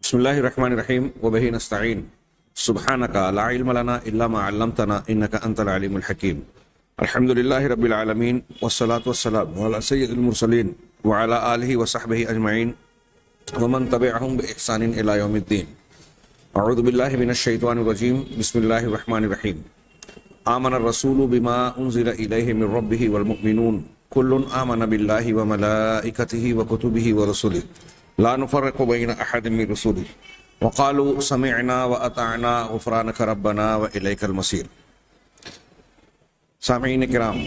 بسم الله الرحمن الرحيم وبه نستعين سبحانك لا علم لنا إلا ما علمتنا إنك أنت العليم الحكيم. الحمد لله رب العالمين والصلاة والسلام على سيد المرسلين وعلى آله وصحبه أجمعين ومن تبعهم بإحسان إلى يوم الدين. أعوذ بالله من الشيطان الرجيم. بسم الله الرحمن الرحيم. آمن الرسول بما أنزل إليه من ربه والمؤمنون كل آمن بالله وملائكته وكتبه ورسله لا نفرق بين أحد من رسله وقالوا سمعنا وأطعنا غفرانك ربنا وإليك المصير. سامعین کرام،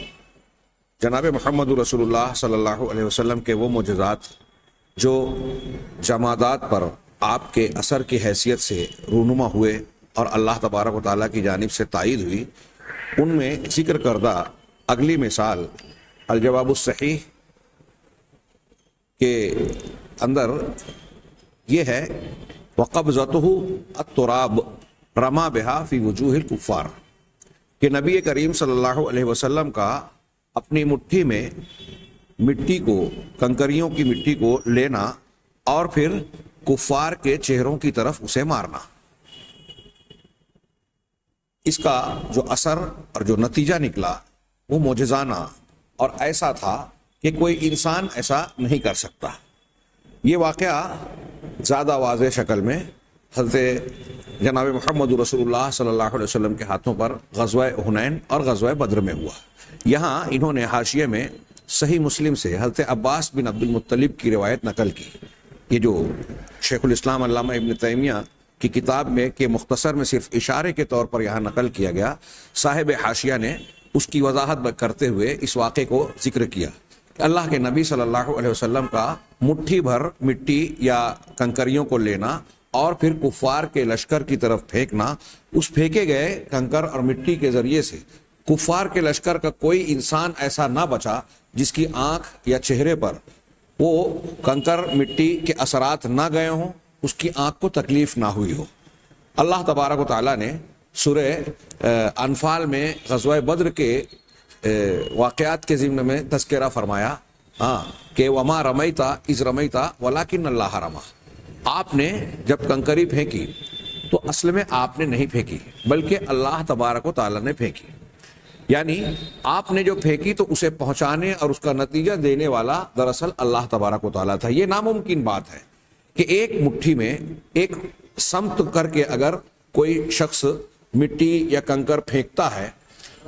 جناب محمد رسول اللہ صلی اللہ علیہ وسلم کے وہ معجزات جو جمادات پر آپ کے اثر کی حیثیت سے رونما ہوئے اور اللہ تبارک و تعالیٰ کی جانب سے تائید ہوئی، ان میں ذکر کردہ اگلی مثال الجواب الصحیح کے اندر یہ ہے وَقَبْضَتُهُ التُّرَابُ رَمَا بِهَا فِي وُجُوهِ الْكُفَّارِ، کہ نبی کریم صلی اللہ علیہ وسلم کا اپنی مٹھی میں مٹی کو، کنکریوں کی مٹی کو لینا اور پھر کفار کے چہروں کی طرف اسے مارنا، اس کا جو اثر اور جو نتیجہ نکلا وہ معجزانہ اور ایسا تھا کہ کوئی انسان ایسا نہیں کر سکتا۔ یہ واقعہ زیادہ واضح شکل میں حضرت جناب محمد رسول اللہ صلی اللہ علیہ وسلم کے ہاتھوں پر غزوہ حنین اور غزوہ بدر میں ہوا۔ یہاں انہوں نے حاشیے میں صحیح مسلم سے حضرت عباس بن عبد المطلب کی روایت نقل کی۔ یہ جو شیخ الاسلام علامہ ابن تیمیہ کی کتاب میں کہ مختصر میں صرف اشارے کے طور پر یہاں نقل کیا گیا، صاحب حاشیہ نے اس کی وضاحت کرتے ہوئے اس واقعے کو ذکر کیا کہ اللہ کے نبی صلی اللہ علیہ وسلم کا مٹھی بھر مٹی یا کنکریوں کو لینا اور پھر کفار کے لشکر کی طرف پھینکنا، اس پھینکے گئے کنکر اور مٹی کے ذریعے سے کفار کے لشکر کا کوئی انسان ایسا نہ بچا جس کی آنکھ یا چہرے پر وہ کنکر مٹی کے اثرات نہ گئے ہوں، اس کی آنکھ کو تکلیف نہ ہوئی ہو۔ اللہ تبارک و تعالیٰ نے سورہ انفال میں غزوہ بدر کے واقعات کے ضمن میں تذکرہ فرمایا کہ وما رمیتا اذ رمیتا ولکن اللہ رما، آپ نے جب کنکری پھینکی تو اصل میں آپ نے نہیں پھینکی بلکہ اللہ تبارک و تعالیٰ نے پھینکی، یعنی آپ نے جو پھینکی تو اسے پہنچانے اور اس کا نتیجہ دینے والا دراصل اللہ تبارک و تعالیٰ تھا۔ یہ ناممکن بات ہے کہ ایک مٹھی میں ایک سمت کر کے اگر کوئی شخص مٹی یا کنکر پھینکتا ہے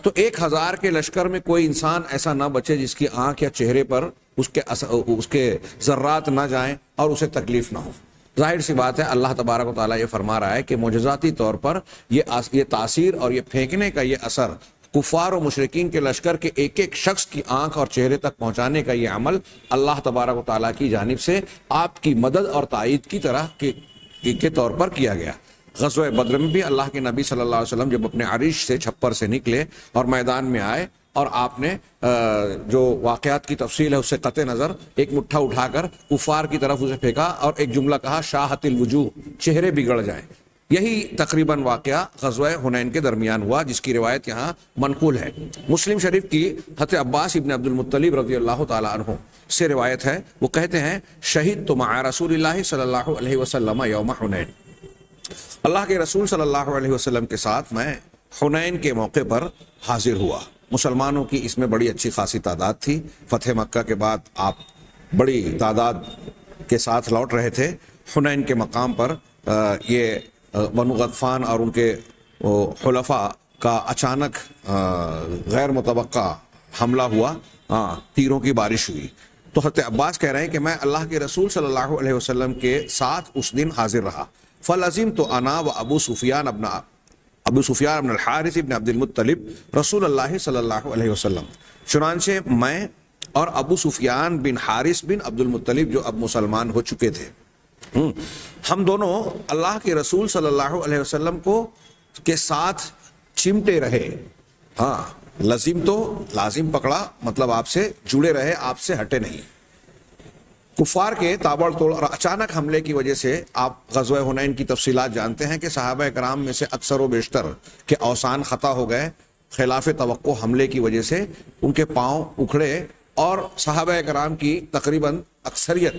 تو 1000 کے لشکر میں کوئی انسان ایسا نہ بچے جس کی آنکھ یا چہرے پر اس کے ذرات نہ جائیں اور اسے تکلیف نہ ہو۔ ظاہر سی بات ہے اللہ تبارک و تعالیٰ یہ فرما رہا ہے کہ معجزاتی طور پر یہ تاثیر اور یہ پھینکنے کا یہ اثر کفار و مشرکین کے لشکر کے ایک ایک شخص کی آنکھ اور چہرے تک پہنچانے کا یہ عمل اللہ تبارک و تعالیٰ کی جانب سے آپ کی مدد اور تائید کی طرح کے طور پر کیا گیا۔ غزوہ بدر میں بھی اللہ کے نبی صلی اللہ علیہ وسلم جب اپنے عریش سے چھپر سے نکلے اور میدان میں آئے اور آپ نے جو واقعات کی تفصیل ہے اس سے قطع نظر ایک مٹھا اٹھا کر کفار کی طرف اسے پھینکا اور ایک جملہ کہا شاہت الوجوہ، چہرے بگڑ جائیں۔ یہی تقریباً واقعہ غزوہ حنین کے درمیان ہوا جس کی روایت یہاں منقول ہے۔ مسلم شریف کی حضرت عباس ابن عبد المطلب رضی اللہ تعالیٰ عنہ سے روایت ہے، وہ کہتے ہیں شہدت مع رسول اللہ صلی اللہ علیہ وسلم یوم حنین، اللہ کے رسول صلی اللہ علیہ وسلم کے ساتھ میں حنین کے موقع پر حاضر ہوا۔ مسلمانوں کی اس میں بڑی اچھی خاصی تعداد تھی، فتح مکہ کے بعد آپ بڑی تعداد کے ساتھ لوٹ رہے تھے۔ حنین کے مقام پر یہ بنو غطفان اور ان کے حلفاء کا اچانک غیر متوقع حملہ ہوا، تیروں کی بارش ہوئی۔ تو حضرت عباس کہہ رہے ہیں کہ میں اللہ کے رسول صلی اللہ علیہ وسلم کے ساتھ اس دن حاضر رہا، فلزمت انا و ابو سفیان ابن الحارث ابن عبد المطلب رسول اللہ صلی اللہ علیہ وسلم، چنانچہ میں اور ابو سفیان بن حارث بن عبد المطلب جو اب مسلمان ہو چکے تھے، ہم دونوں اللہ کے رسول صلی اللہ علیہ وسلم کے ساتھ چمٹے رہے۔ لازم تو لازم پکڑا، مطلب آپ سے جڑے رہے، آپ سے ہٹے نہیں۔ کفار کے تابڑ توڑ اور اچانک حملے کی وجہ سے آپ غزوہ حنین کی تفصیلات جانتے ہیں کہ صحابہ کرام میں سے اکثر و بیشتر کے اوسان خطا ہو گئے، خلاف توقع حملے کی وجہ سے ان کے پاؤں اکھڑے اور صحابہ کرام کی تقریباً اکثریت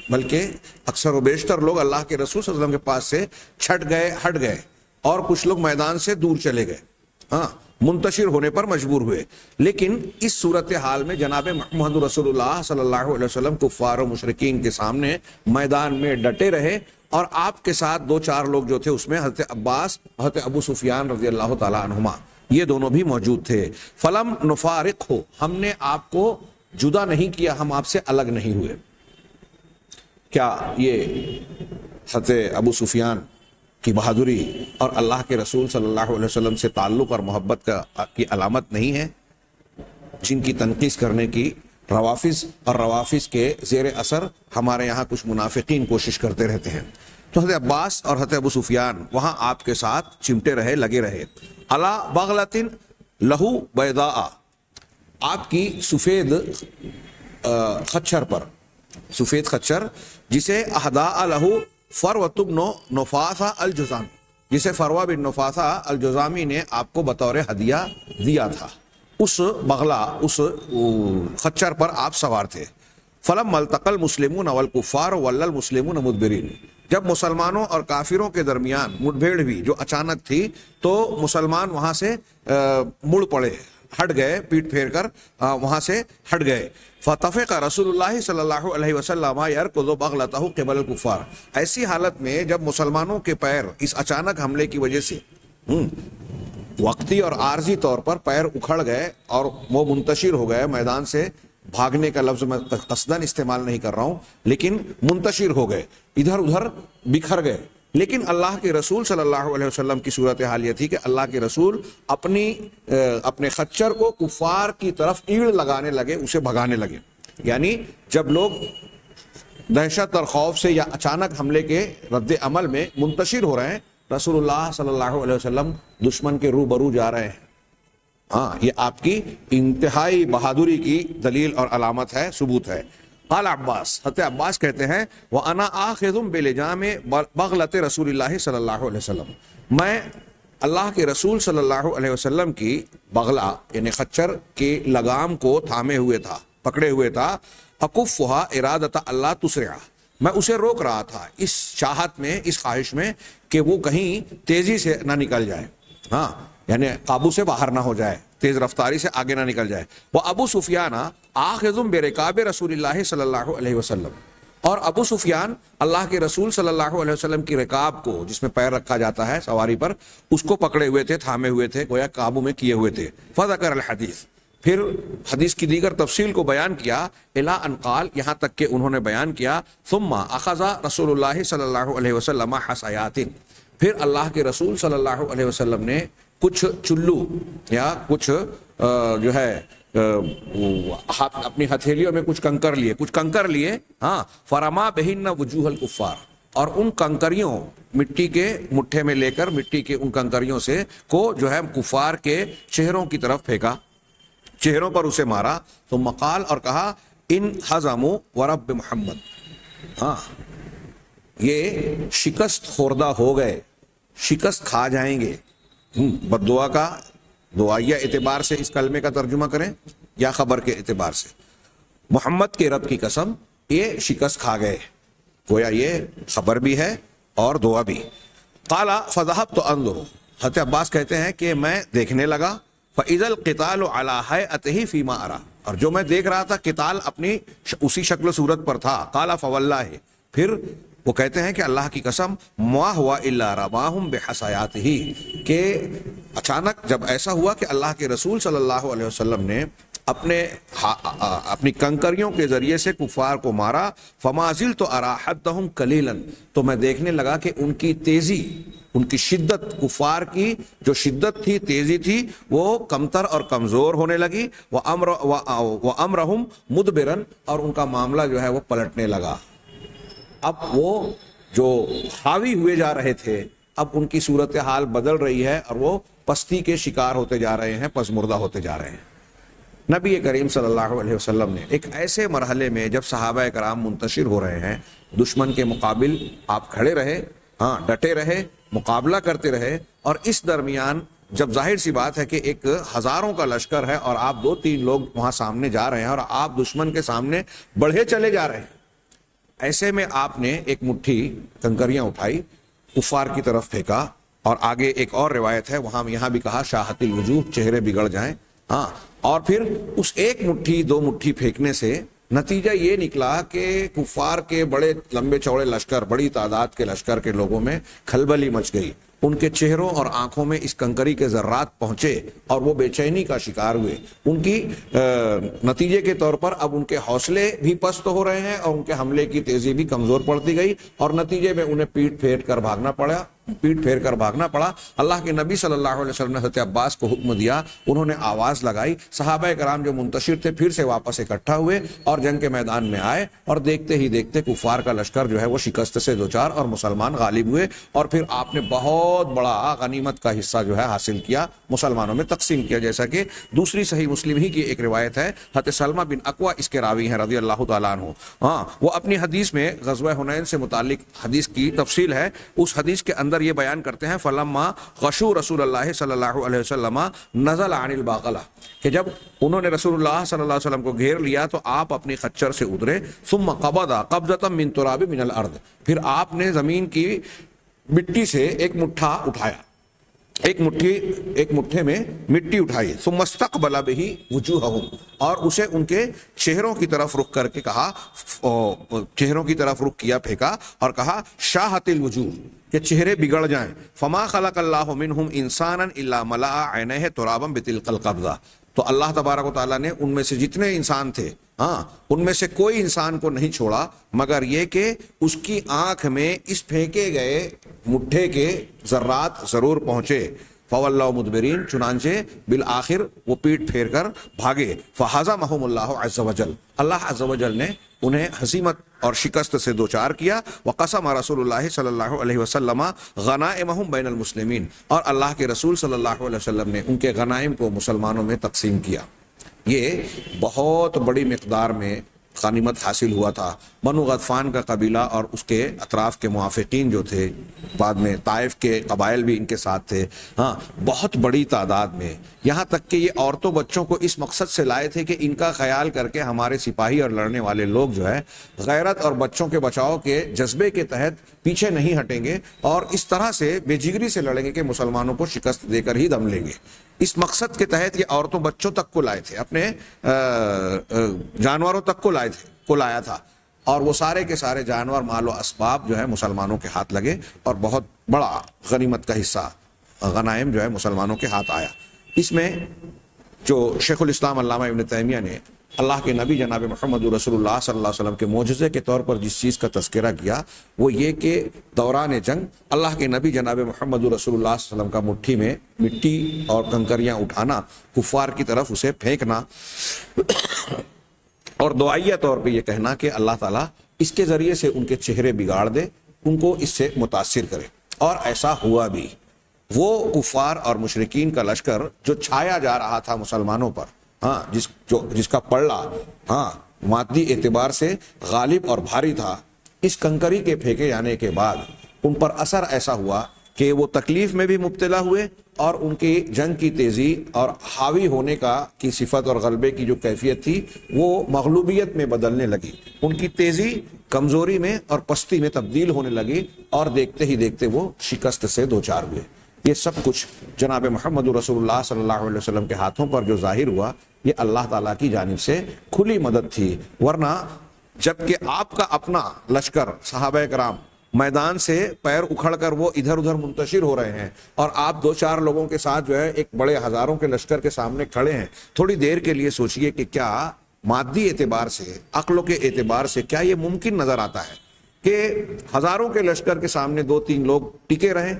بلکہ اکثر و بیشتر لوگ اللہ کے رسول صلی اللہ علیہ وسلم کے پاس سے چھٹ گئے، ہٹ گئے، اور کچھ لوگ میدان سے دور چلے گئے، ہاں منتشر ہونے پر مجبور ہوئے۔ لیکن اس صورتحال میں جناب محمد رسول اللہ صلی اللہ علیہ وسلم کفار و مشرکین کے سامنے میدان میں ڈٹے رہے، اور آپ کے ساتھ دو چار لوگ جو تھے اس میں حضرت عباس، حضرت ابو سفیان رضی اللہ تعالی عنہما، یہ دونوں بھی موجود تھے۔ فلم نفارق ہو، ہم نے آپ کو جدا نہیں کیا، ہم آپ سے الگ نہیں ہوئے۔ کیا یہ حضرت ابو سفیان کی بہادری اور اللہ کے رسول صلی اللہ علیہ وسلم سے تعلق اور محبت کی علامت نہیں ہے، جن کی تنقید کرنے کی روافظ اور روافظ کے زیر اثر ہمارے یہاں کچھ منافقین کوشش کرتے رہتے ہیں؟ تو حضرت عباس اور حضرت ابو سفیان وہاں آپ کے ساتھ چمٹے رہے، لگے رہے۔ علی بغلۃ لہو بیضاء، آپ کی سفید خچر پر، سفید خچر جسے اہداء لہو فروۃ بن نفاثہ الجذامی، جسے فروہ بن نفاثہ الجذامی نے آپ کو بطور ہدیہ دیا تھا، اس بغلہ، اس خچر پر آپ سوار تھے۔ فلم التقى المسلمون والکفار ولى المسلمون مدبرین، جب مسلمانوں اور کافروں کے درمیان مٹبھیڑ ہوئی جو اچانک تھی، تو مسلمان وہاں سے مڑ پڑے، ہٹ گئے، پیٹ پھیر کر وہاں سے ہٹ گئے۔ فطفق رسول اللہ صلی اللہ علیہ وسلم یرکض بغلتہ قبل الکفار، ایسی حالت میں جب مسلمانوں کے پیر اس اچانک حملے کی وجہ سے وقتی اور عارضی طور پر پیر اکھڑ گئے اور وہ منتشر ہو گئے، میدان سے بھاگنے کا لفظ میں قصداً استعمال نہیں کر رہا ہوں، لیکن منتشر ہو گئے، ادھر ادھر بکھر گئے۔ لیکن اللہ کے رسول صلی اللہ علیہ وسلم کی صورتحال یہ تھی کہ اللہ کے رسول اپنے خچر کو کفار کی طرف ایڑ لگانے لگے، اسے بھگانے لگے۔ یعنی جب لوگ دہشت اور خوف سے یا اچانک حملے کے رد عمل میں منتشر ہو رہے ہیں، رسول اللہ صلی اللہ علیہ وسلم دشمن کے روبرو جا رہے ہیں۔ ہاں، یہ آپ کی انتہائی بہادری کی دلیل اور علامت ہے، ثبوت ہے۔ قال عباس، حضرت عباس کہتے ہیں وَأَنَا آخِذٌ بِلِجَامِ بَغْلَةِ رسول اللہ صلی اللہ علیہ وسلم، میں اللہ کے رسول صلی اللہ علیہ وسلم کی بغلہ یعنی خچر کے لگام کو تھامے ہوئے تھا، پکڑے ہوئے تھا۔ أَكُفُّهَا إِرَادَةَ أَلَّا تُسْرِعَ، میں اسے روک رہا تھا اس چاہت میں، اس خواہش میں کہ وہ کہیں تیزی سے نہ نکل جائے، ہاں یعنی قابو سے باہر نہ ہو جائے، تیز رفتاری سے آگے نہ نکل جائے۔ وہ ابو سفیان آخذ برکاب رسول اللہ صلی اللہ علیہ وسلم، اور ابو سفیان اللہ کے رسول صلی اللہ علیہ وسلم کی رکاب کو، جس میں پیر رکھا جاتا ہے سواری پر، اس کو پکڑے ہوئے تھے، تھامے ہوئے تھے، گویا قابو میں کیے ہوئے تھے۔ فذکر الحدیث، پھر حدیث کی دیگر تفصیل کو بیان کیا، الی ان قال، یہاں تک کہ انہوں نے بیان کیا، ثم اخذ رسول اللہ صلی اللہ علیہ وسلم حصیات، پھر اللہ کے رسول صلی اللہ علیہ وسلم نے کچھ چلو یا کچھ جو ہے اپنی ہتھیلیوں میں کچھ کنکر لیے، ہاں، فرما بہن وجوہ الکفار، اور ان کنکریوں مٹی کے مٹھے میں لے کر مٹی کے ان کنکریوں سے کو جو ہے کفار کے چہروں کی طرف پھینکا، چہروں پر اسے مارا۔ تو مقال، اور کہا ان ہزموا ورب محمد، ہاں یہ شکست خوردہ ہو گئے، شکست کھا جائیں گے۔ بد دعا کا دعائیہ اعتبار سے اس کلمے کا ترجمہ کریں یا خبر کے اعتبار سے، محمد کے رب کی قسم یہ شکست کھا گئے، گویا یہ خبر بھی ہے اور دعا بھی۔ قال فذهبت انظر، حضرت عباس کہتے ہیں کہ میں دیکھنے لگا، فاذا القتال على هيئته فيما ارى، اور جو میں دیکھ رہا تھا قتال اپنی اسی شکل و صورت پر تھا۔ قال فوالله، پھر وہ کہتے ہیں کہ اللہ کی قسم، ما ہوا الا رماهم بحصیاته، کہ اچانک جب ایسا ہوا کہ اللہ کے رسول صلی اللہ علیہ وسلم نے اپنی کنکریوں کے ذریعے سے کفار کو مارا۔ فما زلت ارى حدهم قليلا، تو میں دیکھنے لگا کہ ان کی تیزی، ان کی شدت، کفار کی جو شدت تھی، تیزی تھی، وہ کمتر اور کمزور ہونے لگی۔ وامرهم مدبرا، اور ان کا معاملہ جو ہے وہ پلٹنے لگا۔ اب وہ جو حاوی ہوئے جا رہے تھے، اب ان کی صورتحال بدل رہی ہے اور وہ پستی کے شکار ہوتے جا رہے ہیں، پسمردہ ہوتے جا رہے ہیں۔ نبی کریم صلی اللہ علیہ وسلم نے ایک ایسے مرحلے میں جب صحابہ کرام منتشر ہو رہے ہیں، دشمن کے مقابل آپ کھڑے رہے، ہاں ڈٹے رہے، مقابلہ کرتے رہے، اور اس درمیان جب ظاہر سی بات ہے کہ ایک ہزاروں کا لشکر ہے اور آپ 2-3 لوگ وہاں سامنے جا رہے ہیں اور آپ دشمن کے سامنے بڑھے چلے جا رہے ہیں، ایسے میں آپ نے ایک مٹھی کنکریاں اٹھائی، کفار کی طرف پھینکا، اور آگے ایک اور روایت ہے وہاں یہاں بھی کہا شاہت الوجوہ، چہرے بگڑ جائیں. ہاں، اور پھر اس ایک مٹھی دو مٹھی پھینکنے سے نتیجہ یہ نکلا کہ کفار کے بڑے لمبے چوڑے لشکر، بڑی تعداد کے لشکر کے لوگوں میں کھلبلی مچ گئی. ان کے چہروں اور آنکھوں میں اس کنکری کے ذرات پہنچے اور وہ بے چینی کا شکار ہوئے. ان کی نتیجے کے طور پر اب ان کے حوصلے بھی پست ہو رہے ہیں اور ان کے حملے کی تیزی بھی کمزور پڑتی گئی، اور نتیجے میں انہیں پیٹ پھیر کر بھاگنا پڑا. اللہ کے نبی صلی اللہ علیہ وسلم نے حضرت عباس کو حکم دیا، انہوں نے آواز لگائی، صحابہ کرام جو منتشر تھے پھر سے واپس اکٹھا ہوئے اور جنگ کے میدان میں آئے، اور دیکھتے ہی دیکھتے کفار کا لشکر جو ہے وہ شکست سے دوچار اور مسلمان غالب ہوئے. اور پھر آپ نے بہت بڑا غنیمت کا حصہ جو ہے حاصل کیا، مسلمانوں میں تقسیم کیا، جیسا کہ دوسری صحیح مسلم ہی کی ایک روایت ہے. حضرت سلمہ بن اکوع اس کے راوی ہیں رضی اللہ تعالیٰ عنہ. ہاں، وہ اپنی حدیث میں غزوہ حنین سے متعلق حدیث کی تفصیل ہے، اس حدیث کے اندر یہ بیان کرتے ہیں فلما غشوا رسول اللہ صلی اللہ علیہ وسلم نزل عن الباقلہ، کہ جب انہوں نے رسول اللہ صلی اللہ علیہ وسلم کو گھیر لیا تو آپ اپنی خچر سے اترے. ثم قبض قبضۃ من تراب من الارض، پھر آپ نے زمین کی مٹی سے ایک مٹھا اٹھایا، ایک مٹھے میں مٹی اٹھائی. ثم استقبل به وجوہهم، اور اسے ان کے چہروں کی طرف رخ کر کے کہا، چہروں کی طرف رخ کیا، پھینکا اور کہا شاہت الوجوہ، کہ چہرے بگڑ جائیں. فما خلق اللہ منہم انسانا الا ملأ عینیہ ترابا بتلک القبضہ، تو اللہ تبارک و تعالیٰ نے ان میں سے جتنے انسان تھے، ہاں، ان میں سے کوئی انسان کو نہیں چھوڑا مگر یہ کہ اس کی آنکھ میں اس پھینکے گئے مٹھے کے ذرات ضرور پہنچے. فولوا مدبرین، چنانچہ بالآخر وہ پیٹ پھیر کر بھاگے. فہزمہم اللہ عز وجل، اللہ عز وجل نے انہیں ہزیمت اور شکست سے دوچار کیا. وقسم رسول اللہ صلی اللہ علیہ وسلم غنائمہم بین المسلمین، اور اللہ کے رسول صلی اللہ علیہ وسلم نے ان کے غنائم کو مسلمانوں میں تقسیم کیا. یہ بہت بڑی مقدار میں غنیمت حاصل ہوا تھا. بنو غطفان کا قبیلہ اور اس کے اطراف کے موافقین جو تھے، بعد میں طائف کے قبائل بھی ان کے ساتھ تھے، ہاں، بہت بڑی تعداد میں. یہاں تک کہ یہ عورتوں بچوں کو اس مقصد سے لائے تھے کہ ان کا خیال کر کے ہمارے سپاہی اور لڑنے والے لوگ جو ہے غیرت اور بچوں کے بچاؤ کے جذبے کے تحت پیچھے نہیں ہٹیں گے اور اس طرح سے بے جگری سے لڑیں گے کہ مسلمانوں کو شکست دے کر ہی دم لیں گے. اس مقصد کے تحت یہ عورتوں بچوں تک کو لائے تھے، اپنے جانوروں تک کو لایا تھا، اور وہ سارے کے سارے جانور، مال و اسباب جو ہے مسلمانوں کے ہاتھ لگے اور بہت بڑا غنیمت کا حصہ، غنائم جو ہے مسلمانوں کے ہاتھ آیا. اس میں جو شیخ الاسلام علامہ ابن تیمیہ نے اللہ کے نبی جناب محمد رسول اللہ صلی اللہ علیہ وسلم کے معجزے کے طور پر جس چیز کا تذکرہ کیا وہ یہ کہ دوران جنگ اللہ کے نبی جناب محمد رسول اللہ صلی اللہ علیہ وسلم کا مٹھی میں مٹی اور کنکریاں اٹھانا، کفار کی طرف اسے پھینکنا، اور دعائیہ طور پہ یہ کہنا کہ اللہ تعالیٰ اس کے ذریعے سے ان کے چہرے بگاڑ دے، ان کو اس سے متاثر کرے. اور ایسا ہوا بھی. وہ کفار اور مشرکین کا لشکر جو چھایا جا رہا تھا مسلمانوں پر، ہاں، جس کا پلڑا، ہاں، مادی اعتبار سے غالب اور بھاری تھا، اس کنکری کے پھینکے جانے کے بعد ان پر اثر ایسا ہوا کہ وہ تکلیف میں بھی مبتلا ہوئے، اور ان کی جنگ کی تیزی اور حاوی ہونے کی صفت اور غلبے کی جو کیفیت تھی وہ مغلوبیت میں بدلنے لگی. ان کی تیزی کمزوری میں اور پستی میں تبدیل ہونے لگی، اور دیکھتے ہی دیکھتے وہ شکست سے دوچار ہوئے. یہ سب کچھ جناب محمد رسول اللہ صلی اللہ علیہ وسلم کے ہاتھوں پر جو ظاہر ہوا یہ اللہ تعالیٰ کی جانب سے کھلی مدد تھی. ورنہ جبکہ آپ کا اپنا لشکر صحابہ کرام میدان سے پیر اکھڑ کر وہ ادھر ادھر منتشر ہو رہے ہیں اور آپ دو چار لوگوں کے ساتھ جو ہے ایک بڑے ہزاروں کے لشکر کے سامنے کھڑے ہیں، تھوڑی دیر کے لیے سوچئے کہ کیا مادی اعتبار سے، عقلوں کے اعتبار سے کیا یہ ممکن نظر آتا ہے کہ ہزاروں کے لشکر کے سامنے دو تین لوگ ٹکے رہیں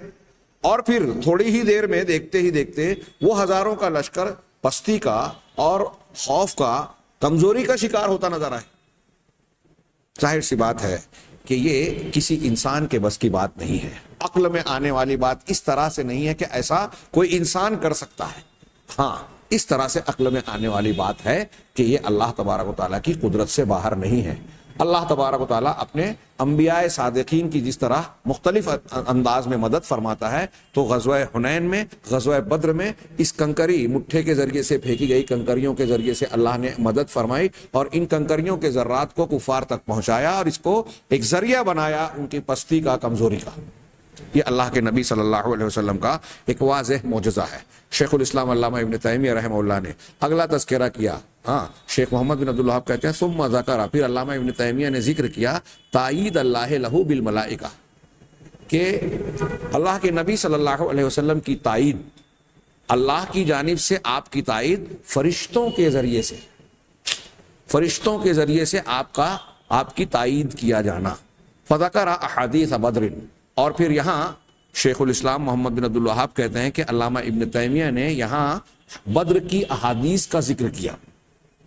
اور پھر تھوڑی ہی دیر میں دیکھتے ہی دیکھتے وہ ہزاروں کا لشکر پستی کا اور خوف کا، کمزوری کا شکار ہوتا نظر آئے؟ ظاہر سی بات ہے کہ یہ کسی انسان کے بس کی بات نہیں ہے. عقل میں آنے والی بات اس طرح سے نہیں ہے کہ ایسا کوئی انسان کر سکتا ہے. ہاں، اس طرح سے عقل میں آنے والی بات ہے کہ یہ اللہ تبارک و تعالیٰ کی قدرت سے باہر نہیں ہے. اللہ تبارک و تعالیٰ اپنے انبیاء صادقین کی جس طرح مختلف انداز میں مدد فرماتا ہے، تو غزوہ حنین میں، غزوہ بدر میں اس کنکری مٹھے کے ذریعے سے پھینکی گئی کنکریوں کے ذریعے سے اللہ نے مدد فرمائی اور ان کنکریوں کے ذرات کو کفار تک پہنچایا اور اس کو ایک ذریعہ بنایا ان کی پستی کا، کمزوری کا۔ یہ اللہ کے نبی صلی اللہ علیہ وسلم کا ایک واضح معجزہ ہے۔ شیخ الاسلام علامہ ابن تیمیہ رحمہ اللہ نے اگلا تذکرہ کیا، شیخ محمد بن عبد الوہاب کہتے ہیں ثم ذکر، پھر علامہ ابن تیمیہ نے ذکر کیا تائید اللہ لہ بالملائکہ، کہ اللہ کے نبی صلی اللہ علیہ وسلم کی تائید، اللہ کی جانب سے آپ کی تائید فرشتوں کے ذریعے سے، فرشتوں کے ذریعے سے آپ کی تائید کیا جانا۔ فذکر احادیث بدر، اور پھر یہاں شیخ الاسلام محمد بن عبد الوہاب کہتے ہیں کہ علامہ ابن تیمیہ نے یہاں بدر کی احادیث کا ذکر کیا۔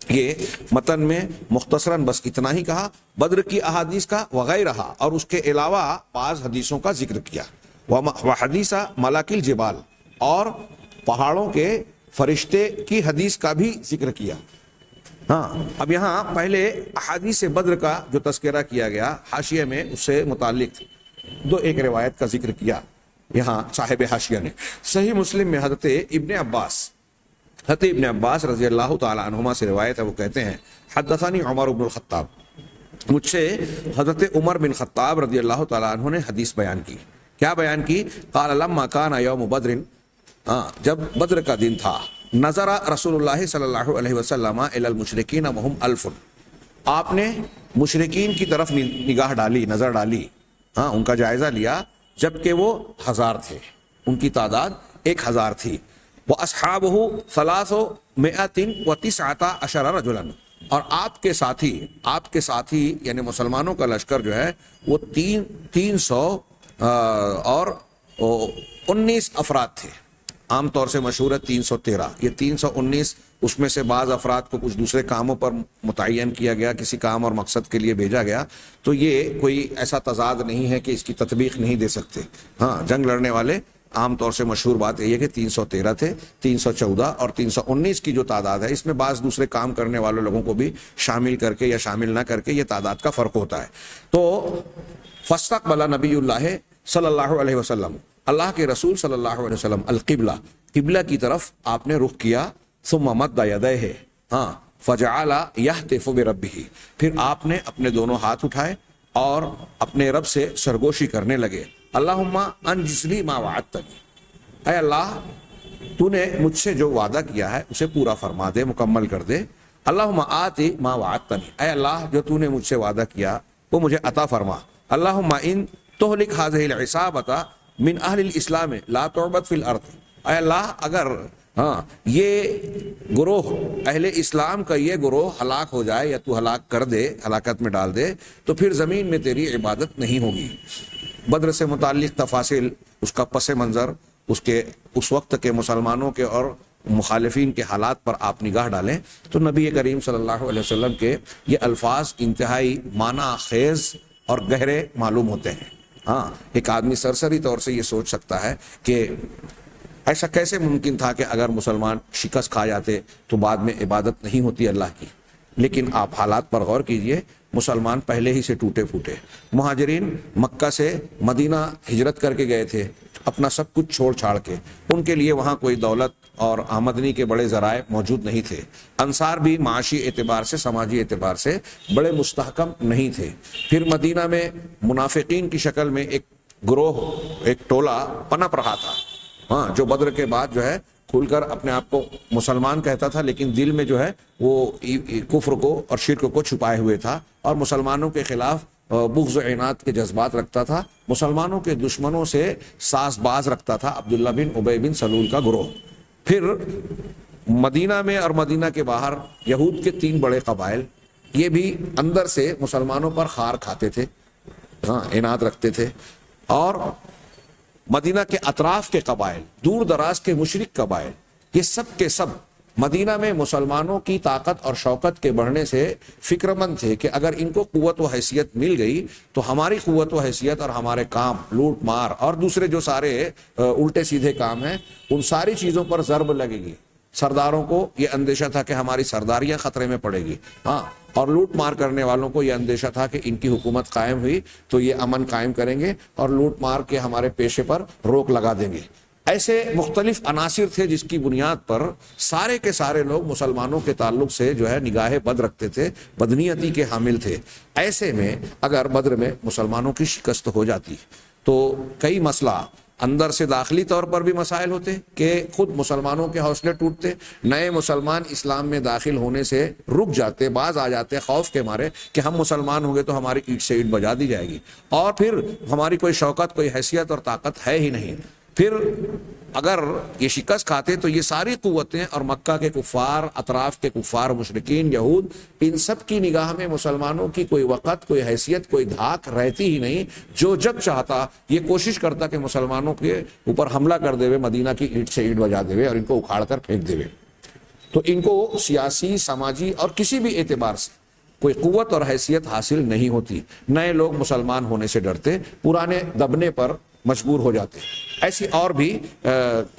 یہ متن میں مختصراً بس اتنا ہی کہا، بدر کی احادیث کا وغیرہ، اور اس کے علاوہ بعض حدیثوں کا ذکر کیا، وحدیث ملک الجبال، اور پہاڑوں کے فرشتے کی حدیث کا بھی ذکر کیا۔ اب یہاں پہلے احادیث بدر کا جو تذکرہ کیا گیا، حاشیے میں اس سے متعلق ایک روایت کا ذکر کیا یہاں صاحب حاشیہ نے۔ صحیح مسلم میں حضرت ابن عباس رضی اللہ تعالی عنہما سے روایت ہے، وہ کہتے ہیں حدثنی عمر بن الخطاب، مجھ سے حضرت عمر بن خطاب رضی اللہ تعالی عنہ نے حدیث بیان کی۔ کیا بیان کی؟ قال لما کان یوم بدر، جب بدر کا دن تھا، نظر رسول اللہ صلی اللہ علیہ وسلم الی المشرکین وهم 1000، آپ نے مشرکین کی طرف نگاہ ڈالی، نظر ڈالی، ان کا جائزہ لیا، جبکہ وہ 1000 تھے، ان کی تعداد 1000 تھی۔ وَأَصْحَابُهُ 319 رَجُلًا، اور آپ کے ساتھی یعنی مسلمانوں کا لشکر جو ہے وہ 319 افراد تھے۔ عام طور سے مشہور ہے 313، یہ 319 اس میں سے بعض افراد کو کچھ دوسرے کاموں پر متعین کیا گیا، کسی کام اور مقصد کے لیے بھیجا گیا، تو یہ کوئی ایسا تضاد نہیں ہے کہ اس کی تطبیق نہیں دے سکتے۔ جنگ لڑنے والے عام طور سے مشہور بات یہ ہے کہ 313 تھے، 314 اور 319 کی جو تعداد ہے، اس میں بعض دوسرے کام کرنے والے لوگوں کو بھی شامل کر کے یا شامل نہ کر کے یہ تعداد کا فرق ہوتا ہے۔ تو فاستقبل نبی اللہ صلی اللہ علیہ وسلم، اللہ کے رسول صلی اللہ علیہ وسلم القبلہ، قبلہ کی طرف آپ نے رخ کیا، ثم مد یدیہ، فجعل یہتف بربہ، پھر آپ نے اپنے دونوں ہاتھ اٹھائے اور اپنے رب سے سرگوشی کرنے لگے، اللہم انجز لی ما وعدتنی، اے اللہ تو نے مجھ سے جو وعدہ کیا ہے اسے پورا فرما دے، مکمل کر دے، اللہم آتی ما وعدتنی، اے اللہ جو تو نے مجھ سے وعدہ کیا وہ مجھے عطا فرما، اللہم ان تہلک هذه العصابۃ من اہل الاسلام لا تعبد فی الارض، اے اللہ اگر یہ گروہ اہل اسلام کا یہ گروہ ہلاک ہو جائے یا تو ہلاک کر دے، ہلاکت میں ڈال دے، تو پھر زمین میں تیری عبادت نہیں ہوگی۔ بدر سے متعلق تفاصیل، اس کا پس منظر، اس وقت کے مسلمانوں کے اور مخالفین کے حالات پر آپ نگاہ ڈالیں تو نبی کریم صلی اللہ علیہ وسلم کے یہ الفاظ انتہائی معنی خیز اور گہرے معلوم ہوتے ہیں۔ ایک آدمی سرسری طور سے یہ سوچ سکتا ہے کہ ایسا کیسے ممکن تھا کہ اگر مسلمان شکست کھا جاتے تو بعد میں عبادت نہیں ہوتی اللہ کی، لیکن آپ حالات پر غور کیجئے، مسلمان پہلے ہی سے ٹوٹے پھوٹے، مہاجرین مکہ سے مدینہ ہجرت کر کے گئے تھے اپنا سب کچھ چھوڑ چھاڑ کے، ان کے لیے وہاں کوئی دولت اور آمدنی کے بڑے ذرائع موجود نہیں تھے، انصار بھی معاشی اعتبار سے، سماجی اعتبار سے بڑے مستحکم نہیں تھے، پھر مدینہ میں منافقین کی شکل میں ایک گروہ، ایک ٹولہ پنپ رہا تھا، جو بدر کے بعد جو ہے کھل کر اپنے آپ کو مسلمان کہتا تھا، لیکن دل میں جو ہے وہ کفر کو اور شرک کو چھپائے ہوئے تھا اور مسلمانوں کے خلاف بغض و عناد کے جذبات رکھتا تھا، مسلمانوں کے دشمنوں سے ساز باز رکھتا تھا عبداللہ بن ابی بن سلول کا گروہ۔ پھر مدینہ میں اور مدینہ کے باہر یہود کے 3 بڑے قبائل، یہ بھی اندر سے مسلمانوں پر خار کھاتے تھے، عناد رکھتے تھے، اور مدینہ کے اطراف کے قبائل، دور دراز کے مشرک قبائل، یہ سب کے سب مدینہ میں مسلمانوں کی طاقت اور شوکت کے بڑھنے سے فکر مند تھے کہ اگر ان کو قوت و حیثیت مل گئی تو ہماری قوت و حیثیت اور ہمارے کام، لوٹ مار اور دوسرے جو سارے الٹے سیدھے کام ہیں، ان ساری چیزوں پر ضرب لگے گی، سرداروں کو یہ اندیشہ تھا کہ ہماری سرداریاں خطرے میں پڑے گی، ہاں، اور لوٹ مار کرنے والوں کو یہ اندیشہ تھا کہ ان کی حکومت قائم ہوئی تو یہ امن قائم کریں گے اور لوٹ مار کے ہمارے پیشے پر روک لگا دیں گے۔ ایسے مختلف عناصر تھے جس کی بنیاد پر سارے کے سارے لوگ مسلمانوں کے تعلق سے جو ہے نگاہ بد رکھتے تھے، بدنیتی کے حامل تھے۔ ایسے میں اگر بدر میں مسلمانوں کی شکست ہو جاتی تو کئی مسئلہ اندر سے داخلی طور پر بھی مسائل ہوتے کہ خود مسلمانوں کے حوصلے ٹوٹتے، نئے مسلمان اسلام میں داخل ہونے سے رک جاتے، باز آ جاتے خوف کے مارے کہ ہم مسلمان ہوں گے تو ہماری اینٹ سے اینٹ بجا دی جائے گی اور پھر ہماری کوئی شوکت، کوئی حیثیت اور طاقت ہے ہی نہیں۔ پھر اگر یہ شکست کھاتے تو یہ ساری قوتیں اور مکہ کے کفار، اطراف کے کفار، مشرکین، یہود، ان سب کی نگاہ میں مسلمانوں کی کوئی وقت، کوئی حیثیت، کوئی دھاک رہتی ہی نہیں۔ جو جب چاہتا یہ کوشش کرتا کہ مسلمانوں کے اوپر حملہ کر دے، مدینہ کی اینٹ سے اینٹ بجا دے اور ان کو اکھاڑ کر پھینک دے۔ تو ان کو سیاسی، سماجی اور کسی بھی اعتبار سے کوئی قوت اور حیثیت حاصل نہیں ہوتی۔ نئے لوگ مسلمان ہونے سے ڈرتے، پرانے دبنے پر مجبور ہو جاتے۔ ایسی اور بھی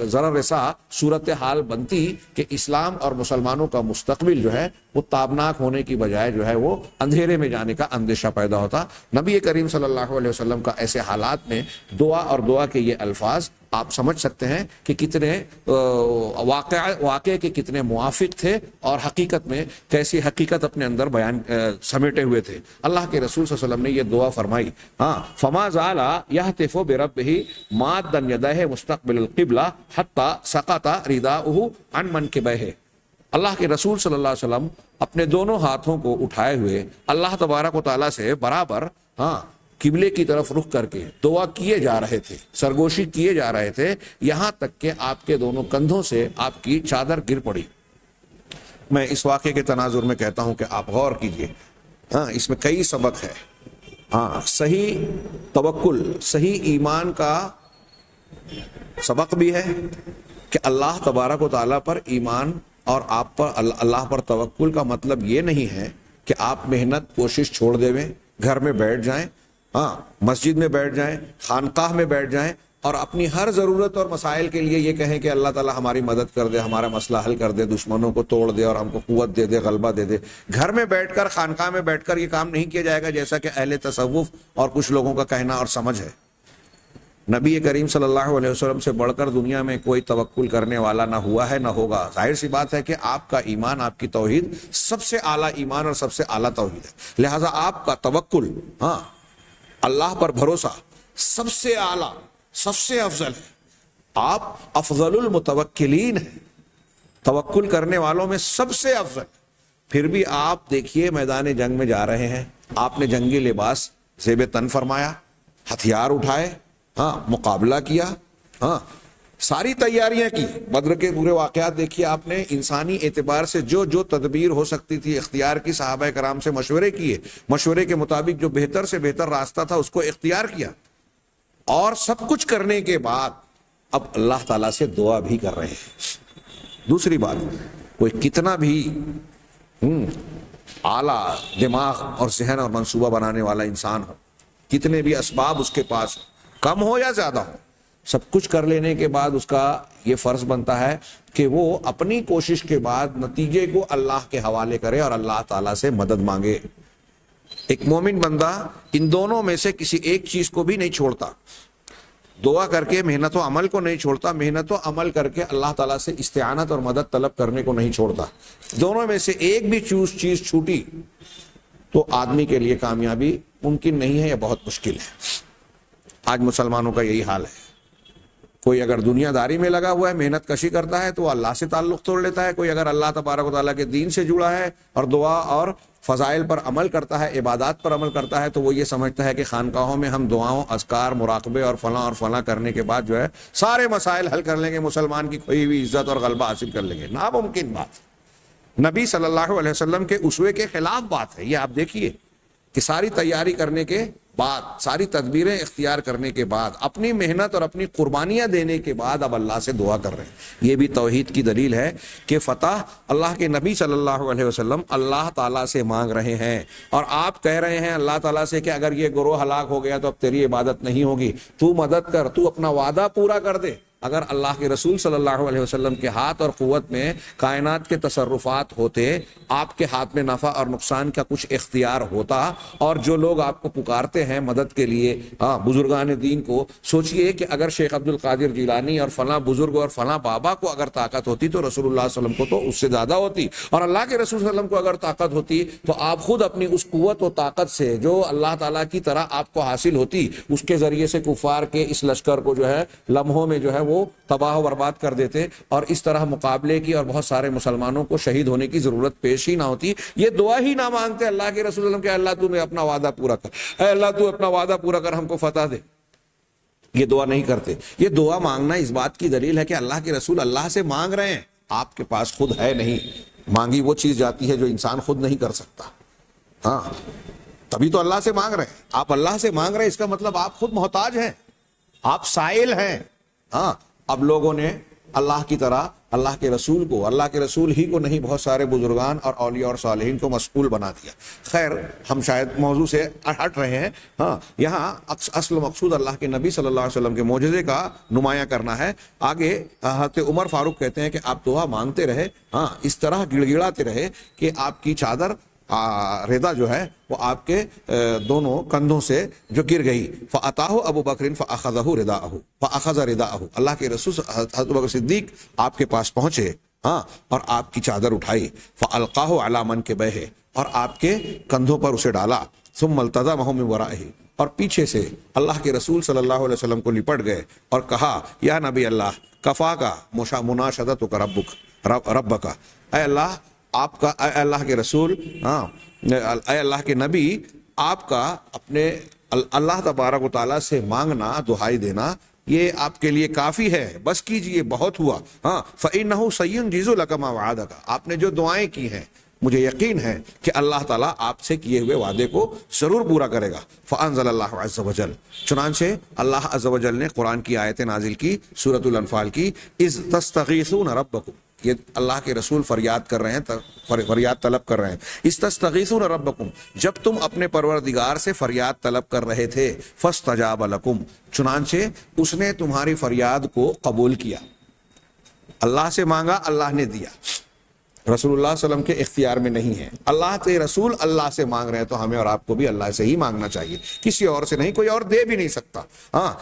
ذرا رسا صورتحال بنتی کہ اسلام اور مسلمانوں کا مستقبل جو ہے وہ تابناک ہونے کی بجائے جو ہے وہ اندھیرے میں جانے کا اندیشہ پیدا ہوتا۔ نبی کریم صلی اللہ علیہ وسلم کا ایسے حالات میں دعا اور دعا کے یہ الفاظ آپ سمجھ سکتے ہیں کہ کتنے واقعے کے کتنے موافق تھے اور حقیقت میں کیسی حقیقت اپنے اندر بیان سمیٹے ہوئے تھے۔ اللہ کے رسول صلی اللہ علیہ وسلم نے یہ دعا فرمائی، ہاں، فما زال یہتف بربہ مادا یدیہ مستقبل القبلہ حتی سقط رداؤہ عن منکبیہ۔ اللہ کے رسول صلی اللہ علیہ وسلم اپنے دونوں ہاتھوں کو اٹھائے ہوئے اللہ تبارک و تعالیٰ سے برابر، ہاں، قبلے کی طرف رخ کر کے دعا کیے جا رہے تھے، سرگوشی کیے جا رہے تھے، یہاں تک کہ آپ کے دونوں کندھوں سے آپ کی چادر گر پڑی۔ میں اس واقعے کے تناظر میں کہتا ہوں کہ آپ غور کیجئے، ہاں، اس میں کئی سبق ہے۔ ہاں، صحیح توکل، صحیح ایمان کا سبق بھی ہے کہ اللہ تبارک و تعالیٰ پر ایمان اور آپ پر اللہ پر توکل کا مطلب یہ نہیں ہے کہ آپ محنت کوشش چھوڑ دے، گھر میں بیٹھ جائیں، ہاں، مسجد میں بیٹھ جائیں، خانقاہ میں بیٹھ جائیں اور اپنی ہر ضرورت اور مسائل کے لیے یہ کہیں کہ اللہ تعالیٰ ہماری مدد کر دے، ہمارا مسئلہ حل کر دے، دشمنوں کو توڑ دے اور ہم کو قوت دے دے، غلبہ دے دے۔ گھر میں بیٹھ کر، خانقاہ میں بیٹھ کر یہ کام نہیں کیا جائے گا جیسا کہ اہل تصوف اور کچھ لوگوں کا کہنا اور سمجھ ہے۔ نبی کریم صلی اللہ علیہ وسلم سے بڑھ کر دنیا میں کوئی توکل کرنے والا نہ ہوا ہے، نہ ہوگا۔ ظاہر سی بات ہے کہ آپ کا ایمان، آپ کی توحید سب سے اعلیٰ ایمان اور سب سے اعلیٰ توحید ہے، لہٰذا آپ کا توکل، ہاں، اللہ پر بھروسہ سب سے اعلیٰ، سب سے افضل ہے۔ آپ افضل المتوکلین ہیں، توکل کرنے والوں میں سب سے افضل۔ پھر بھی آپ دیکھیے میدان جنگ میں جا رہے ہیں، آپ نے جنگی لباس زیب تن فرمایا، ہتھیار اٹھائے، ہاں، مقابلہ کیا، ہاں، ساری تیاریاں کی۔ بدر کے پورے واقعات دیکھیے آپ نے، انسانی اعتبار سے جو جو تدبیر ہو سکتی تھی اختیار کی، صحابہ کرام سے مشورے کیے، مشورے کے مطابق جو بہتر سے بہتر راستہ تھا اس کو اختیار کیا، اور سب کچھ کرنے کے بعد اب اللہ تعالیٰ سے دعا بھی کر رہے ہیں۔ دوسری بات، کوئی کتنا بھی اعلیٰ دماغ اور ذہن اور منصوبہ بنانے والا انسان ہو، کتنے بھی اسباب اس کے پاس کم ہو یا زیادہ ہو، سب کچھ کر لینے کے بعد اس کا یہ فرض بنتا ہے کہ وہ اپنی کوشش کے بعد نتیجے کو اللہ کے حوالے کرے اور اللہ تعالیٰ سے مدد مانگے۔ ایک مومن بندہ ان دونوں میں سے کسی ایک چیز کو بھی نہیں چھوڑتا، دعا کر کے محنت و عمل کو نہیں چھوڑتا، محنت و عمل کر کے اللہ تعالیٰ سے استعانت اور مدد طلب کرنے کو نہیں چھوڑتا۔ دونوں میں سے ایک بھی چیز چھوٹی تو آدمی کے لیے کامیابی ممکن نہیں ہے یا بہت مشکل ہے۔ آج مسلمانوں کا یہی حال ہے۔ کوئی اگر دنیا داری میں لگا ہوا ہے، محنت کشی کرتا ہے تو اللہ سے تعلق توڑ لیتا ہے، کوئی اگر اللہ تبارک و تعالیٰ کے دین سے جڑا ہے اور دعا اور فضائل پر عمل کرتا ہے، عبادات پر عمل کرتا ہے، تو وہ یہ سمجھتا ہے کہ خانقاہوں میں ہم دعاؤں، اذکار، مراقبے اور فلاں کرنے کے بعد جو ہے سارے مسائل حل کر لیں گے، مسلمان کی کھوئی ہوئی عزت اور غلبہ حاصل کر لیں گے۔ ناممکن بات، نبی صلی اللہ علیہ وسلم کے اسوے کے خلاف بات ہے۔ یہ آپ دیکھیے کہ ساری تیاری کرنے کے بعد، ساری تدبیریں اختیار کرنے کے بعد، اپنی محنت اور اپنی قربانیاں دینے کے بعد اب اللہ سے دعا کر رہے ہیں۔ یہ بھی توحید کی دلیل ہے کہ فتح اللہ کے نبی صلی اللہ علیہ وسلم اللہ تعالیٰ سے مانگ رہے ہیں، اور آپ کہہ رہے ہیں اللہ تعالیٰ سے کہ اگر یہ گروہ ہلاک ہو گیا تو اب تیری عبادت نہیں ہوگی، تو مدد کر، تو اپنا وعدہ پورا کر دے۔ اگر اللہ کے رسول صلی اللہ علیہ وسلم کے ہاتھ اور قوت میں کائنات کے تصرفات ہوتے، آپ کے ہاتھ میں نفع اور نقصان کا کچھ اختیار ہوتا، اور جو لوگ آپ کو پکارتے ہیں مدد کے لیے بزرگان دین کو، سوچئے کہ اگر شیخ عبد القادر جیلانی اور فلاں بزرگ اور فلاں بابا کو اگر طاقت ہوتی تو رسول اللہ صلی اللہ علیہ وسلم کو تو اس سے زیادہ ہوتی، اور اللہ کے رسول صلی اللہ علیہ وسلم کو اگر طاقت ہوتی تو آپ خود اپنی اس قوت و طاقت سے جو اللہ تعالیٰ کی طرح آپ کو حاصل ہوتی، اس کے ذریعے سے کفار کے اس لشکر کو جو ہے لمحوں میں جو ہے وہ تباہ و برباد کر دیتے، اور اس طرح مقابلے کی اور بہت سارے مسلمانوں کو شہید ہونے کی ضرورت پیش ہی نہ ہوتی۔ یہ دعا ہی نہ مانگتے اللہ کے رسول صلی اللہ علیہ وسلم کہ اللہ تو اپنا وعدہ پورا کر، اے اللہ تو اپنا وعدہ پورا کر، ہم کو فتح دے۔ یہ دعا نہیں کرتے۔ یہ دعا مانگنا اس بات کی دلیل ہے کہ اللہ کے رسول اللہ سے مانگ رہے ہیں، آپ کے پاس خود ہے نہیں، مانگی وہ چیز جاتی ہے جو انسان خود نہیں کر سکتا، ہاں تبھی تو اللہ سے مانگ رہے ہیں۔ آپ اللہ سے مانگ رہے ہیں، اس کا مطلب آپ خود محتاج ہیں، آپ سائل ہیں۔ ہاں اب لوگوں نے اللہ کی طرح اللہ کے رسول کو، اللہ کے رسول ہی کو نہیں، بہت سارے بزرگان اور اولیاء اور صالحین کو مسئول بنا دیا۔ خیر ہم شاید موضوع سے ہٹ رہے ہیں۔ ہاں یہاں اصل مقصود اللہ کے نبی صلی اللہ علیہ وسلم کے معجزے کا نمایاں کرنا ہے۔ آگے حضرت عمر فاروق کہتے ہیں کہ آپ دعا مانگتے رہے، ہاں اس طرح گڑ گڑاتے رہے کہ آپ کی چادر ردا جو ہے وہ آپ کے دونوں کندھوں سے جو گر گئی۔ فَأَتَاهُ أَبُو بَكْرٍ فَأَخَذَهُ رِدَاءَهُ فَأَخَذَ رِدَاءَهُ، اللہ کے رسول حضرت بکر صدیق آپ کے پاس پہنچے، ہاں اور آپ کی چادر اٹھائی، فَأَلْقَاهُ عَلَى مَنْكِبَيْهِ، اور آپ کے کندھوں پر اسے ڈالا، ثُمَّ الْتَزَمَهُ مِنْ وَرَائِهِ، اور پیچھے سے اللہ کے رسول صلی اللہ علیہ وسلم کو لپٹ گئے اور کہا یا نبی اللہ کفاکا مناشدتک ربک، اے اللہ آپ کا، اے اللہ کے رسول، ہاں اے اللہ کے نبی، آپ کا اپنے اللہ تبارک و تعالیٰ سے مانگنا، دعائی دینا، یہ آپ کے لیے کافی ہے، بس کیجئے، بہت ہوا۔ ہاں فَإِنَّهُ سَيُنْجِزُ لَكَ مَا وَعَدَكَ، آپ نے جو دعائیں کی ہیں مجھے یقین ہے کہ اللہ تعالیٰ آپ سے کیے ہوئے وعدے کو ضرور پورا کرے گا۔ فَأَنزَلَ اللَّهُ عَزَّ وَجَلَّ، چنانچہ اللہ عز و جل نے قرآن کی آیتیں نازل کی سورۃ الانفال کی، اِذْ تَسْتَغِیثُونَ رَبَّکُمْ، یہ اللہ کے رسول فریاد کر رہے ہیں، فریاد طلب کر رہے ہیں۔ استستغیثون ربکم، جب تم اپنے پروردگار سے فریاد طلب کر رہے تھے، فاستجاب لکم، چنانچہ اس نے تمہاری فریاد کو قبول کیا۔ اللہ سے مانگا، اللہ نے دیا، رسول اللہ صلی اللہ علیہ وسلم کے اختیار میں نہیں ہے۔ اللہ کے رسول اللہ سے مانگ رہے ہیں تو ہمیں اور آپ کو بھی اللہ سے ہی مانگنا چاہیے، کسی اور سے نہیں، کوئی اور دے بھی نہیں سکتا۔ ہاں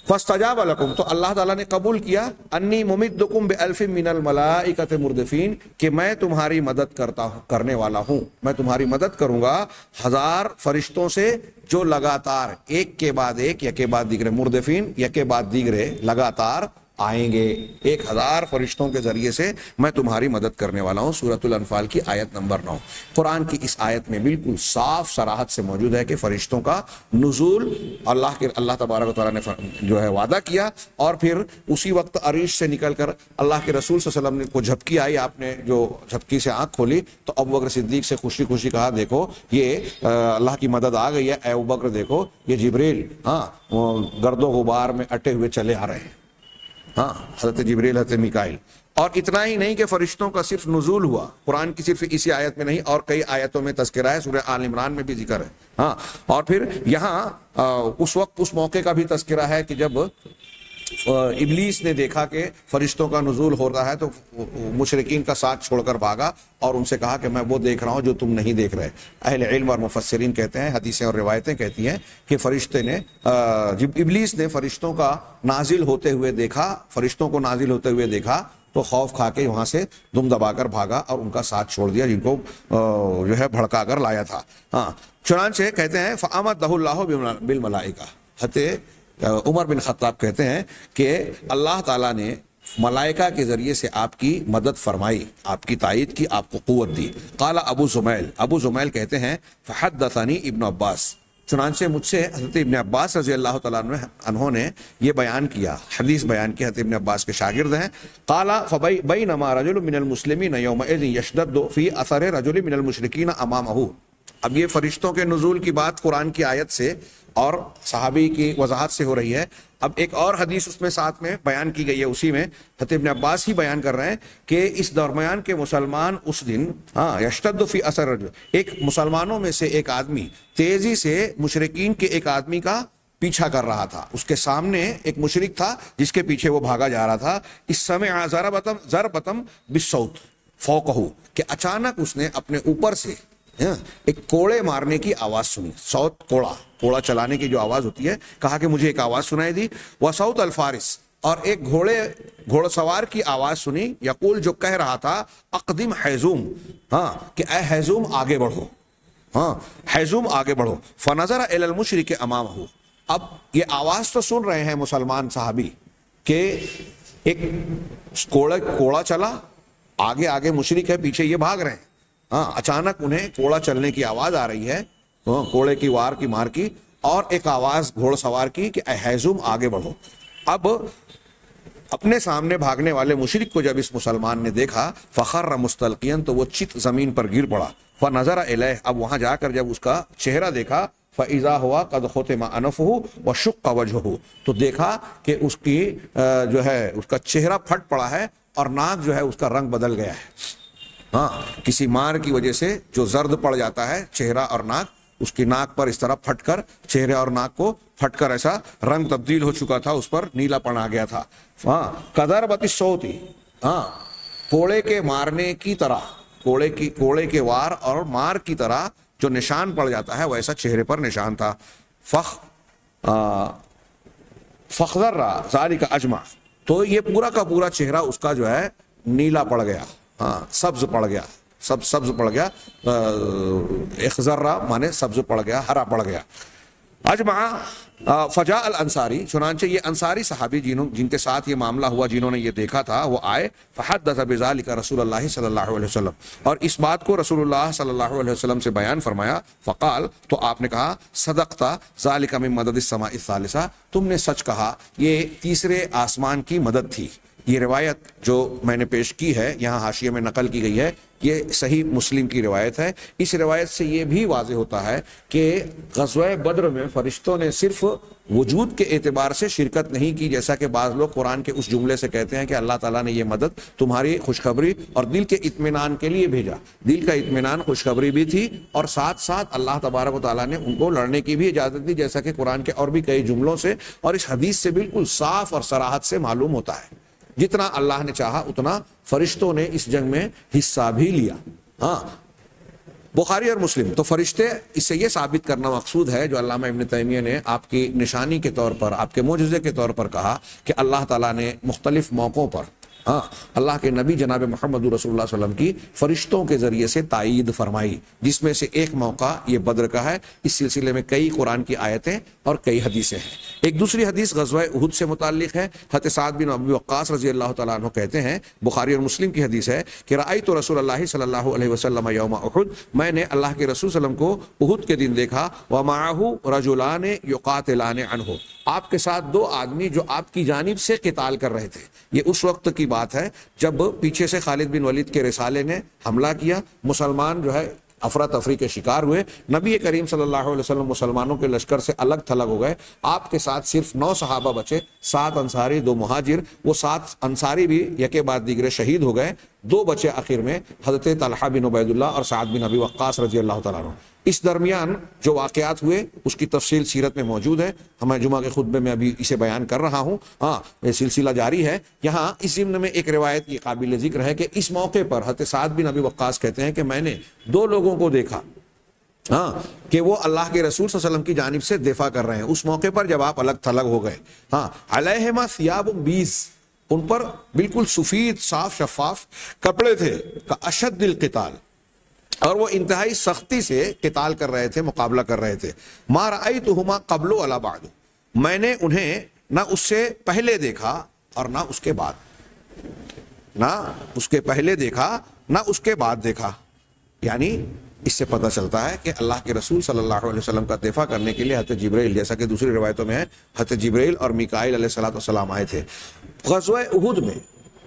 فاستجاب لکم، تو اللہ تعالیٰ نے قبول کیا، انی ممدکم بألف من الملائکۃ مردفین، کہ میں تمہاری مدد کرنے والا ہوں، میں تمہاری مدد کروں گا 1000 فرشتوں سے جو لگاتار ایک کے بعد ایک، یک کے بعد دیگرے، مردفین یک کے بعد دیگرے لگاتار آئیں گے، 1000 فرشتوں کے ذریعے سے میں تمہاری مدد کرنے والا ہوں۔ سورۃ الانفال کی آیت نمبر 9۔ قرآن کی اس آیت میں بالکل صاف صراحت سے موجود ہے کہ فرشتوں کا نزول اللہ تبارک و تعالیٰ نے جو ہے وعدہ کیا، اور پھر اسی وقت عریش سے نکل کر اللہ کے رسول صلی اللہ علیہ وسلم کو جھپکی آئی، آپ نے جو جھپکی سے آنکھ کھولی تو ابو بکر صدیق سے خوشی خوشی کہا دیکھو یہ اللہ کی مدد آ گئی ہے، اے ابو بکر دیکھو یہ جبریل ہاں گرد و غبار میں اٹے ہوئے چلے آ رہے ہیں، ہاں حضرت جبریل، حضرت میکائیل۔ اور اتنا ہی نہیں کہ فرشتوں کا صرف نزول ہوا، قرآن کی صرف اسی آیت میں نہیں اور کئی آیتوں میں تذکرہ ہے، سورہ آل عمران میں بھی ذکر ہے۔ ہاں اور پھر یہاں اس وقت اس موقع کا بھی تذکرہ ہے کہ جب ابلیس نے دیکھا کہ فرشتوں کا نزول ہو رہا ہے تو مشرکین کا ساتھ چھوڑ کر بھاگا اور ان سے کہا کہ میں وہ دیکھ رہا ہوں جو تم نہیں دیکھ رہے۔ اہل علم اور مفسرین کہتے ہیں، حدیثیں اور روایتیں کہتی ہیں کہ فرشتے نے جب ابلیس نے فرشتوں کا نازل ہوتے ہوئے دیکھا، فرشتوں کو نازل ہوتے ہوئے دیکھا تو خوف کھا کے وہاں سے دم دبا کر بھاگا اور ان کا ساتھ چھوڑ دیا جن کو جو ہے بھڑکا کر لایا تھا۔ ہاں چنانچہ کہتے ہیں فَأَمَدَّهُ اللَّهُ بِالْمَلَائِکَةِ، حضرت عمر بن خطاب کہتے ہیں کہ اللہ تعالیٰ نے ملائکہ کے ذریعے سے آپ کی مدد فرمائی، آپ کی تائید کی، آپ کو قوت دی۔ قال ابو زمیل کہتے ہیں فحدثنی ابن عباس، چنانچہ مجھ سے حضرت ابن عباس رضی اللہ تعالیٰ عنہ نے یہ بیان کیا، حدیث بیان کی، حضرت ابن عباس کے شاگرد ہیں۔ قال فبینما رجل من المسلمین یومئذ یشتد فی اثر رجل من المشرکین امامہ، اب یہ فرشتوں کے نزول کی بات قرآن کی آیت سے اور صحابی کی وضاحت سے ہو رہی ہے۔ اب ایک اور حدیث اس میں ساتھ میں بیان کی گئی ہے، اسی میں حضرت ابن عباس ہی بیان کر رہے ہیں کہ اس درمیان کے مسلمان اس دن یشتد فی اثر رجل، ایک مسلمانوں میں سے ایک آدمی تیزی سے مشرکین کے ایک آدمی کا پیچھا کر رہا تھا. اس کے سامنے ایک مشرک تھا جس کے پیچھے وہ بھاگا جا رہا تھا. اس سمع ضربتم بالصوت فوقہ, کہ اچانک اس نے اپنے اوپر سے ایک کوڑے مارنے کی آواز سنی. صوت کوڑا چلانے کی جو آواز ہوتی ہے, کہا کہ مجھے ایک آواز سنائی دی. وصوت الفارس, اور ایک گھوڑ سوار کی آواز سنی. یقول, جو کہہ رہا تھا, اقدم حیزوم, کہ اے حیزوم آگے بڑھو, حیزوم آگے بڑھو. فنظر الی المشرک امامہ, اب یہ آواز تو سن رہے ہیں مسلمان صحابی کہ ایک کوڑا چلا, آگے مشرک ہے, پیچھے یہ بھاگ رہے ہیں. اچانک انہیں کوڑا چلنے کی آواز آ رہی ہے, کوڑے کی وار کی مار کی, اور ایک آواز گھوڑ سوار کی کہ اے حیزوم آگے بڑھو. اب اپنے سامنے بھاگنے والے مشرک کو جب اس مسلمان نے دیکھا, فخر مستلقیا, تو وہ چت زمین پر گر پڑا. فنظر الیہ, اب وہاں جا کر جب اس کا چہرہ دیکھا, فاذا ہوا قد ختم انفہ وشق وجہہ, تو دیکھا کہ اس کی جو ہے اس کا چہرہ پھٹ پڑا ہے اور ناک جو ہے اس کا رنگ بدل گیا ہے. کسی مار کی وجہ سے جو زرد پڑ جاتا ہے چہرہ اور ناک, اس کی ناک پر اس طرح پھٹ کر, چہرے اور ناک کو پھٹ کر ایسا رنگ تبدیل ہو چکا تھا, اس پر نیلا پن آ گیا تھا. کضربۃ الصوت, کوڑے کے مارنے کی طرح, کوڑے کے وار اور مار کی طرح جو نشان پڑ جاتا ہے ویسا چہرے پر نشان تھا. فخضر ذالک اجمع, تو یہ پورا کا پورا چہرہ اس کا جو ہے نیلا پڑ گیا, سبز پڑ گیا, سبز پڑ گیا. اخضرہ مانے سبز پڑ گیا, ہرا پڑ گیا. اجمع فجاء الانصاری, چنانچہ یہ انصاری صحابی جن کے ساتھ یہ معاملہ ہوا, جنہوں نے یہ دیکھا تھا, وہ آئے. فحدث بذلک رسول اللہ صلی اللہ علیہ وسلم, اور اس بات کو رسول اللہ صلی اللہ علیہ وسلم سے بیان فرمایا. فقال, تو آپ نے کہا, صدقت ذلک من مدد السماء الثالثہ, تم نے سچ کہا, یہ تیسرے آسمان کی مدد تھی. یہ روایت جو میں نے پیش کی ہے یہاں حاشیے میں نقل کی گئی ہے, یہ صحیح مسلم کی روایت ہے. اس روایت سے یہ بھی واضح ہوتا ہے کہ غزوہ بدر میں فرشتوں نے صرف وجود کے اعتبار سے شرکت نہیں کی, جیسا کہ بعض لوگ قرآن کے اس جملے سے کہتے ہیں کہ اللہ تعالیٰ نے یہ مدد تمہاری خوشخبری اور دل کے اطمینان کے لیے بھیجا. دل کا اطمینان خوشخبری بھی تھی, اور ساتھ ساتھ اللہ تبارک و تعالیٰ نے ان کو لڑنے کی بھی اجازت دی, جیسا کہ قرآن کے اور بھی کئی جملوں سے اور اس حدیث سے بالکل صاف اور صراحت سے معلوم ہوتا ہے. جتنا اللہ نے چاہا اتنا فرشتوں نے اس جنگ میں حصہ بھی لیا. بخاری اور مسلم. تو فرشتے, اس سے یہ ثابت کرنا مقصود ہے جو علامہ ابن تیمیہ نے آپ کی نشانی کے طور پر, آپ کے معجزے کے طور پر کہا, کہ اللہ تعالیٰ نے مختلف موقعوں پر اللہ کے نبی جناب محمد رسول اللہ صلی اللہ علیہ وسلم کی فرشتوں کے ذریعے سے تائید فرمائی, جس میں سے ایک موقع یہ بدر کا ہے. اس سلسلے میں کئی قرآن کی آیتیں اور کئی حدیثیں ہیں. ایک دوسری حدیث غزوہ احد سے متعلق ہے. حضرت سعد بن ابی وقاص رضی اللہ تعالیٰ عنہ کہتے ہیں, بخاری اور مسلم کی حدیث ہے, کہ رأیت رسول اللہ صلی اللہ علیہ وسلم یوم احد, میں نے اللہ کے رسول صلی اللہ علیہ وسلم کو احد کے دن دیکھا. ومعه رجلان یقاتلان عنہ, آپ کے ساتھ دو آدمی جو آپ کی جانب سے قتال کر رہے تھے. یہ اس وقت کی بات ہے جب پیچھے سے خالد بن ولید کے رسالے نے حملہ کیا, مسلمان جو ہے افراتفری کے شکار ہوئے. نبی کریم صلی اللہ علیہ وسلم مسلمانوں کے لشکر سے الگ تھلگ ہو گئے. آپ کے ساتھ صرف 9 صحابہ بچے, 7 انصاری 2 مہاجر. وہ 7 انصاری بھی یکے بعد دیگرے شہید ہو گئے. 2 بچے آخر میں, حضرت طلحہ بن عبید اللہ اور سعد بن ابی وقاص رضی اللہ تعالیٰ عنہ. اس درمیان جو واقعات ہوئے اس کی تفصیل سیرت میں موجود ہے. ہمیں جمعہ کے خطبے میں ابھی اسے بیان کر رہا ہوں. یہ سلسلہ جاری ہے. یہاں اس ضمن میں ایک روایت یہ قابل ذکر ہے کہ اس موقع پر حضرت سعد بن ابی وقاص کہتے ہیں کہ میں نے 2 لوگوں کو دیکھا کہ وہ اللہ کے رسول صلی اللہ علیہ وسلم کی جانب سے دفاع کر رہے ہیں. اس موقع پر جب آپ الگ تھلگ ہو گئے, علیہما ثیاب بیض, ان پر بالکل سفید صاف شفاف کپڑے تھے. اشد القتال, اور وہ انتہائی سختی سے قتال کر رہے تھے, مقابلہ کر رہے تھے. ما رأیتہما قبل ولا بعد, میں نے انہیں نہ اس سے پہلے دیکھا اور نہ اس کے بعد, نہ اس کے پہلے دیکھا نہ اس کے بعد دیکھا. یعنی اس سے پتہ چلتا ہے کہ اللہ کے رسول صلی اللہ علیہ وسلم کا دفاع کرنے کے لیے حضرت جبرائیل, جیسا کہ دوسری روایتوں میں ہے, حضرت جبرائیل اور میکائیل علیہ السلام آئے تھے. غزوہ احد میں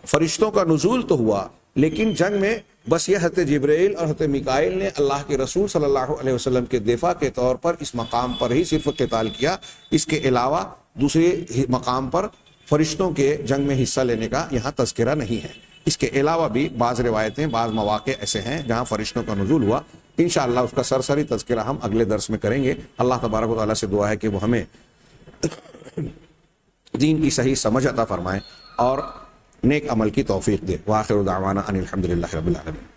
فرشتوں کا نزول تو ہوا, لیکن جنگ میں بس یہ حضرت جبرائیل اور حضرت میکائیل نے اللہ کے رسول صلی اللہ علیہ وسلم کے دفاع کے طور پر اس مقام پر ہی صرف قتال کیا. اس کے علاوہ دوسرے مقام پر فرشتوں کے جنگ میں حصہ لینے کا یہاں تذکرہ نہیں ہے. اس کے علاوہ بھی بعض روایتیں, بعض مواقع ایسے ہیں جہاں فرشتوں کا نزول ہوا. انشاءاللہ اس کا سرسری تذکرہ ہم اگلے درس میں کریں گے. اللہ تبارک و تعالیٰ سے دعا ہے کہ وہ ہمیں دین کی صحیح سمجھ عطا فرمائے اور نیک عمل کی توفیق دے. وآخر دعوانا ان الحمد للہ رب العالمین.